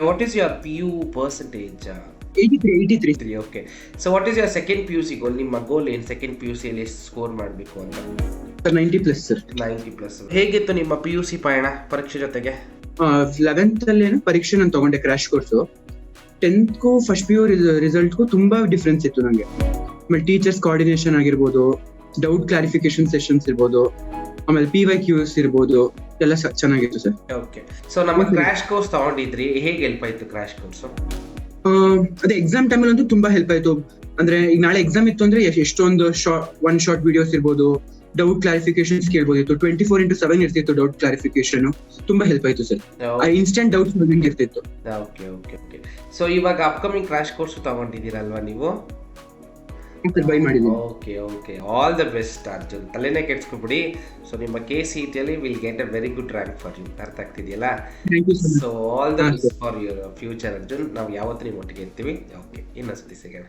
What is your PU percentage? 83. Okay. So what is your second PUC goal? ನಿಮ್ಮ ಗೋಲ್ ಏನು second P U ಸಿಯಲ್ಲಿ score ಮಾಡಬೇಕು ಅಂತ? Sir 90+ sir. 90+. ಹೇಗಿತ್ತು ನಿಮ್ಮ PUC ಪಯಣ ಪರೀಕ್ಷೆ ಜೊತೆಗೆ? 11th ಅಲ್ಲಿ ಪರೀಕ್ಷೆ ನಾನು ತಗೊಂಡೆ crash course. 10th first PU ರಿಸಲ್ಟ್ಗೂ ತುಂಬಾ ಡಿಫ್ರೆನ್ಸ್ ಇತ್ತು ನನಗೆ. ಆಮೇಲೆ ಟೀಚರ್ಸ್ ಕೋಆರ್ಡಿನೇಷನ್ ಆಗಿರ್ಬೋದು, ಡೌಟ್ ಕ್ಲಾರಿಫಿಕೇಶನ್ ಸೆಷನ್ಸ್ ಇರ್ಬೋದು, ಆಮೇಲೆ PYQs ಇರ್ಬೋದು, ಎಲ್ಲ ಚೆನ್ನಾಗಿತ್ತು ಸರ್. ಓಕೆ. ಸೊ ನಮ್ಮ ಕ್ರಾಶ್ ಕೋರ್ಸ್ ತಗೊಂಡಿದ್ರಿ, ಹೇಗೆ ಹೆಲ್ಪ್ ಆಯ್ತು ಕ್ರಾಶ್ ಕೋರ್ಸ್? ಅದೇ ಎಕ್ಸಾಮ್ ಟೈಮಲ್ಲಿ ಅಂತೂ ತುಂಬಾ ಹೆಲ್ಪ್ ಆಯ್ತು. ಅಂದ್ರೆ ಈಗ ನಾಳೆ ಎಕ್ಸಾಮ್ ಇತ್ತು ಅಂದ್ರೆ ಎಷ್ಟೊಂದು ಒನ್ ಶಾರ್ಟ್ ವಿಡಿಯೋಸ್ ಇರ್ಬೋದು, ಡೌಟ್ ಕ್ಲಾರಿಫಿಕೇಶನ್ಸ್ ಕೇಳ್ಬೋದಿತ್ತು. 24/7 ಇರ್ತಿತ್ತು ಡೌಟ್ ಕ್ಲಾರಿಫಿಕೇಶನ್. ತುಂಬಾ ಹೆಲ್ಪ್ ಆಯ್ತು ಸರ್. ಇನ್ಸ್ಟೆಂಟ್ ಡೌಟ್ಸ್ ಇರ್ತಿತ್ತು. Okay okay okay. ಸೊ ಇವಾಗ ಅಪ್ಕಮಿಂಗ್ ಕ್ರಾಶ್ ಕೋರ್ಸ್ ತಗೊಂಡಿದ್ದೀರಲ್ವಾ ನೀವು? ಬೈ ಮಾಡಿದ್ದೀನಿ. Okay okay, all the best Arjun, ತಲೆನೇ ಕೆಡ್ಸ್ಕೊಬಿಡಿ. ಸೊ ನಿಮ್ಮ KCET will get a very good rank for you. ಅರ್ಥ ಆಗ್ತಿದೆಯಲ್ಲ? So all the best for your future Arjun. ನಾವು ಯಾವತ್ತೂ ನಿಮ್ಮ ಒಟ್ಟಿಗೆ ಇರ್ತೀವಿ. ಓಕೆ, ಇನ್ನೊಂದ್ಸತಿ ಸಿಗೋಣ.